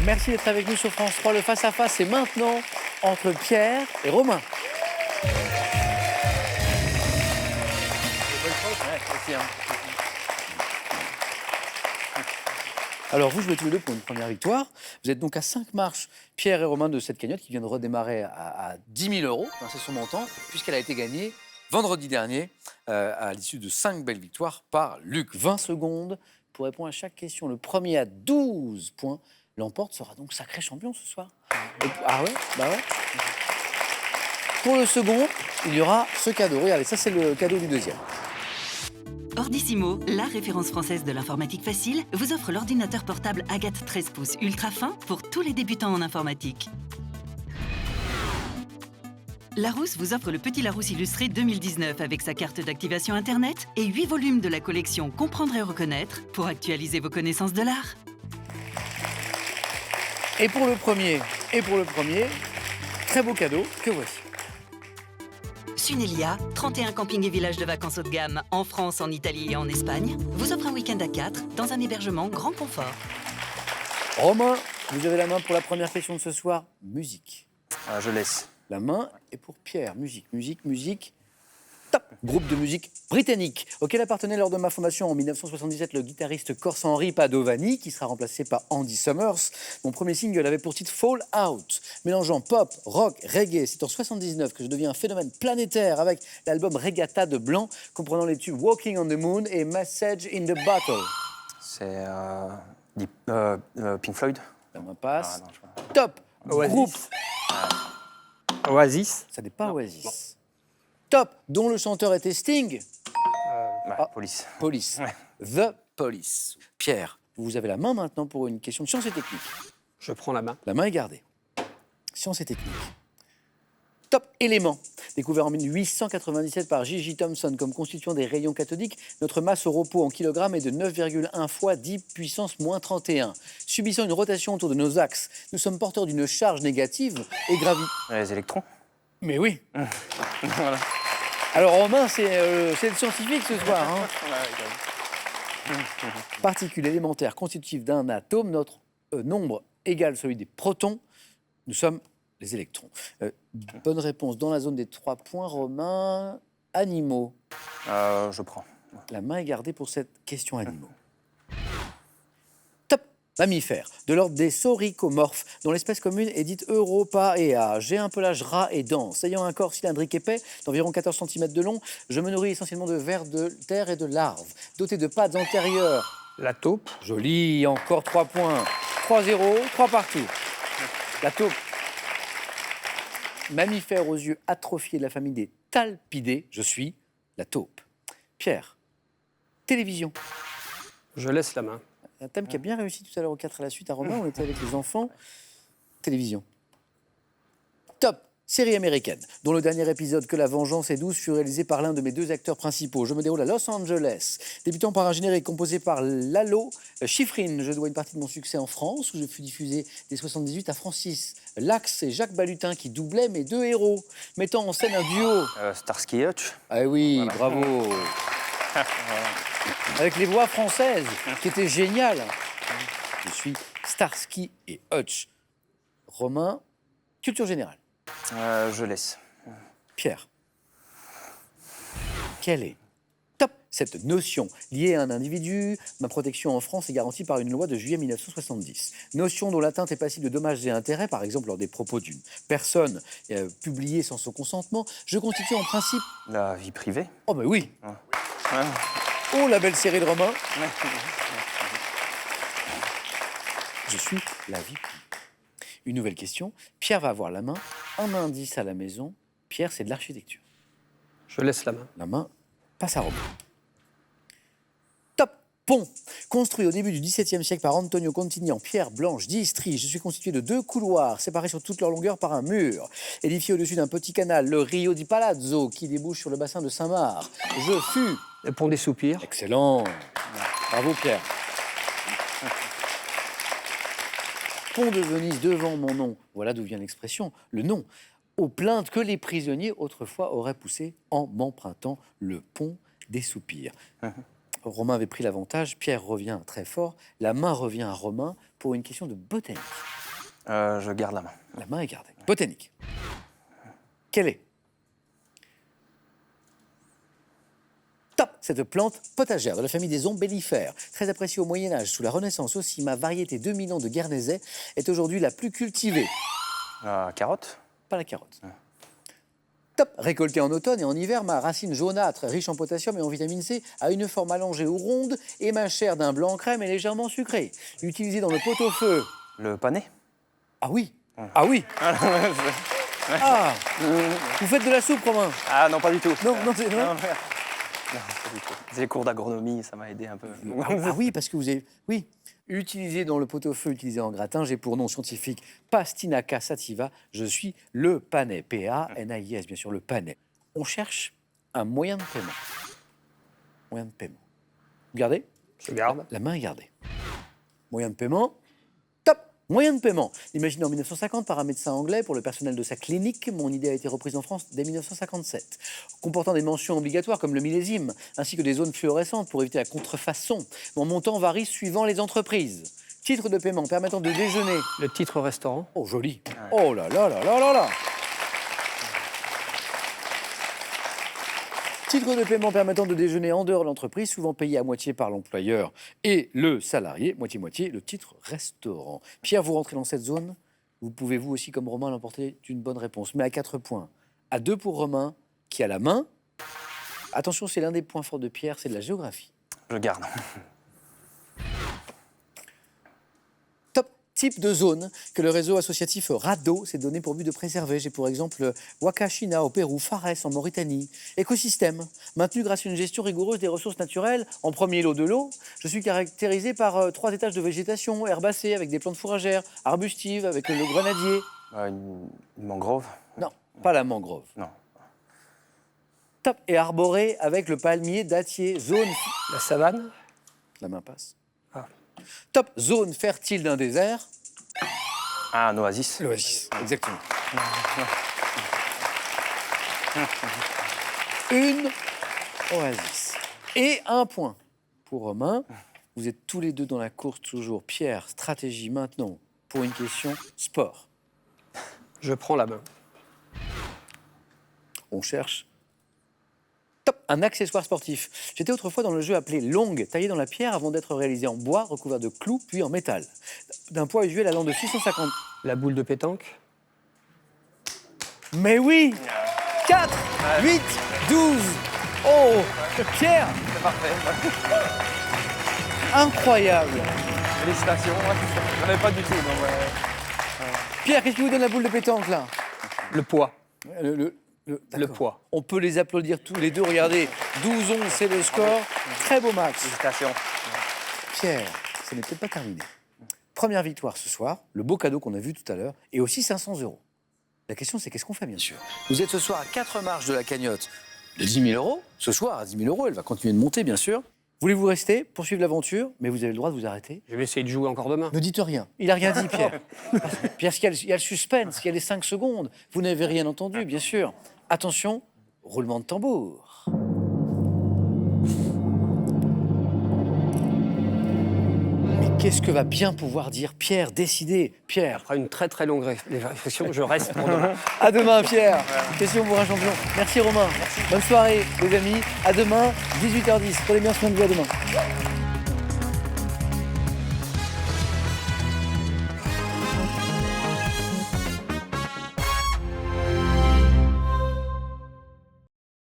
Merci d'être avec nous sur France 3. Le face-à-face est maintenant entre Pierre et Romain. Alors, vous jouez tous les deux pour une première victoire. Vous êtes donc à 5 marches, Pierre et Romain, de cette cagnotte qui vient de redémarrer à 10 000 €. C'est son montant, puisqu'elle a été gagnée vendredi dernier à l'issue de 5 belles victoires par Luc. 20 secondes pour répondre à chaque question. Le premier à 12 points l'emporte, sera donc sacré champion ce soir. Ah ouais, bah ouais. Pour le second, il y aura ce cadeau. Regardez, ça c'est le cadeau du deuxième. Ordissimo, la référence française de l'informatique facile, vous offre l'ordinateur portable Agathe 13 pouces ultra fin pour tous les débutants en informatique. Larousse vous offre le Petit Larousse illustré 2019 avec sa carte d'activation Internet et 8 volumes de la collection Comprendre et reconnaître pour actualiser vos connaissances de l'art. Et pour le premier, très beau cadeau que voici. Sunelia, 31 campings et villages de vacances haut de gamme en France, en Italie et en Espagne, vous offre un week-end à 4 dans un hébergement grand confort. Romain, vous avez la main pour la première question de ce soir. Musique. Je laisse. La main est pour Pierre. Musique. Top. Groupe de musique britannique auquel appartenait lors de ma formation en 1977 le guitariste corse Henri Padovani, qui sera remplacé par Andy Summers. Mon premier single avait pour titre Fall Out. Mélangeant pop, rock, reggae, c'est en 79 que je deviens un phénomène planétaire avec l'album Regatta de Blanc, comprenant les tubes Walking on the Moon et Message in the Bottle. C'est Pink Floyd. La main passe. Ah, non, je vois. Top. Oasis. Groupe. Oasis. Ça n'est pas Oasis. Top, dont le chanteur était Sting. Police. Police. Ouais. The Police. Pierre, vous avez la main maintenant pour une question de sciences et techniques. Je prends la main. La main est gardée. Sciences et techniques. Top élément. Découvert en 1897 par J.J. Thomson comme constituant des rayons cathodiques, notre masse au repos en kilogrammes est de 9,1 fois 10 puissance moins 31. Subissant une rotation autour de nos axes, nous sommes porteurs d'une charge négative et gravi... Les électrons. Mais oui. Voilà. Alors Romain, c'est le scientifique ce soir. Hein. Particules élémentaires constitutives d'un atome, notre nombre égale celui des protons. Nous sommes les électrons. Bonne réponse dans la zone des 3 points. Romain, animaux. Je prends. La main est gardée pour cette question animaux. Top. Mammifères, de l'ordre des sauricomorphes, dont l'espèce commune est dite Europaea. J'ai un pelage ras et dense. Ayant un corps cylindrique épais d'environ 14 cm de long, je me nourris essentiellement de vers de terre et de larves. Doté de pattes antérieures. La taupe. Joli, encore 3 points. 3-0, 3 partout. La taupe. Mammifère aux yeux atrophiés de la famille des talpidés, je suis la taupe. Pierre, télévision. Je laisse la main. Un thème qui a bien réussi tout à l'heure au 4 à la suite à Romain, on était avec les enfants. Télévision. Top. Série américaine, dont le dernier épisode, Que la vengeance est douce, fut réalisé par l'un de mes 2 acteurs principaux. Je me déroule à Los Angeles. Débutant par un générique composé par Lalo Schifrin, je dois une partie de mon succès en France, où je fus diffusé dès 78 à Francis Lax et Jacques Balutin, qui doublaient mes 2 héros, mettant en scène un duo. Starsky et Hutch. Ah oui, bravo. Avec les voix françaises, qui étaient géniales. Je suis Starsky et Hutch. Romain, culture générale. Je laisse. Pierre, quelle est top cette notion liée à un individu? Ma protection en France est garantie par une loi de juillet 1970. Notion dont l'atteinte est passible de dommages et intérêts, par exemple lors des propos d'une personne publiée sans son consentement. Je constitue en principe... La vie privée. Oh mais oui. Ouais. Oh, la belle série de Romain. Je suis la vie privée. Une nouvelle question. Pierre va avoir la main. Un indice à la maison. Pierre, c'est de l'architecture. Je laisse la main. La main passe à Romain. Top. Pont. Construit au début du XVIIe siècle par Antonio Contini en pierre blanche d'Istrie. Je suis constitué de 2 couloirs séparés sur toute leur longueur par un mur. Édifié au-dessus d'un petit canal, le Rio di Palazzo, qui débouche sur le bassin de Saint-Marc. Je fus... Le pont des soupirs. Excellent. Bravo Pierre. Pont de Venise devant mon nom. Voilà d'où vient l'expression, le nom. Aux plaintes que les prisonniers autrefois auraient poussées en m'empruntant le pont des soupirs. Romain avait pris l'avantage. Pierre revient très fort. La main revient à Romain pour une question de botanique. Je garde la main. La main est gardée. Botanique. Quelle est top cette plante potagère de la famille des ombellifères, très appréciée au Moyen-Âge, sous la Renaissance aussi, ma variété 2000 ans de Guernesey est aujourd'hui la plus cultivée. Carotte. Pas la carotte. Top. Récoltée en automne et en hiver, ma racine jaunâtre, riche en potassium et en vitamine C, a une forme allongée ou ronde et ma chair d'un blanc crème est légèrement sucrée. Utilisée dans le pot-au-feu. Le panais. Ah oui. Ah oui. Ah. Vous faites de la soupe, Romain? Ah non, pas du tout. Non, c'est vrai. Non, pas du tout. Les cours d'agronomie, ça m'a aidé un peu. Ah oui, parce que vous avez... Oui. Utilisé dans le pot-au-feu, utilisé en gratin, j'ai pour nom scientifique Pastinaca sativa. Je suis le panais. P-A-N-A-I-S, bien sûr, le panais. On cherche un moyen de paiement. Moyen de paiement. Vous gardez? Je garde. La main est gardée. Moyen de paiement. Top. Moyen de paiement. Imaginez en 1950 par un médecin anglais pour le personnel de sa clinique. Mon idée a été reprise en France dès 1957. Comportant des mentions obligatoires comme le millésime, ainsi que des zones fluorescentes pour éviter la contrefaçon. Mon montant varie suivant les entreprises. Titre de paiement permettant de déjeuner. Le titre restaurant. Oh, joli. Oh là là là là là là. Titre de paiement permettant de déjeuner en dehors de l'entreprise, souvent payé à moitié par l'employeur et le salarié, moitié-moitié, le titre restaurant. Pierre, vous rentrez dans cette zone. Vous pouvez, vous aussi, comme Romain, l'emporter d'une bonne réponse. Mais à 4 points. À 2 pour Romain, qui a la main. Attention, c'est l'un des points forts de Pierre, c'est de la géographie. Je garde. Top type de zone que le réseau associatif RADO s'est donné pour but de préserver. J'ai pour exemple Wakashina au Pérou, Fares en Mauritanie. Écosystème, maintenu grâce à une gestion rigoureuse des ressources naturelles. En premier lot de l'eau, je suis caractérisé par 3 étages de végétation, herbacée avec des plantes fourragères, arbustives avec le grenadier. Une mangrove. Non, pas la mangrove. Non. Top. Et arboré avec le palmier dattier. Zone... La savane. La main passe. Ah. Top. Zone fertile d'un désert. Un oasis. L'oasis, exactement. Une oasis. Et un point pour Romain. Vous êtes tous les deux dans la course toujours. Pierre, stratégie maintenant pour une question sport. Je prends la main. On cherche. Top, un accessoire sportif. J'étais autrefois dans le jeu appelé longue, taillé dans la pierre avant d'être réalisé en bois, recouvert de clous, puis en métal. D'un poids usuel allant de 650. La boule de pétanque. Mais oui 4, 8, 12. Oh Pierre, C'est parfait. incroyable. Félicitations. J'en avais pas du tout. Non, Pierre, qu'est-ce qui vous donne la boule de pétanque là? Le poids. Le Le poids. On peut les applaudir tous les deux. Regardez, 12-11, c'est le score. Très beau match. Félicitations. Pierre, ce n'est peut-être pas terminé. Première victoire ce soir, le beau cadeau qu'on a vu tout à l'heure, et aussi 500 €. La question, c'est qu'est-ce qu'on fait, bien sûr. Vous êtes ce soir à 4 marches de la cagnotte de 10 000 €. Ce soir, à 10 000 €, elle va continuer de monter, bien sûr. Voulez-vous rester, poursuivre l'aventure, mais vous avez le droit de vous arrêter. Je vais essayer de jouer encore demain. Ne dites rien. Il n'a rien dit, Pierre. Pierre, il y a le suspense, il y a les 5 secondes. Vous n'avez rien entendu, bien sûr. Attention, roulement de tambour. Mais qu'est-ce que va bien pouvoir dire Pierre? Décidez, Pierre. Après une très très longue réflexion, je reste pour demain. À demain, Pierre. Question pour un champion. Merci, Romain. Bonne soirée, les amis. À demain, 18h10. Prenez bien soin de vous. À demain.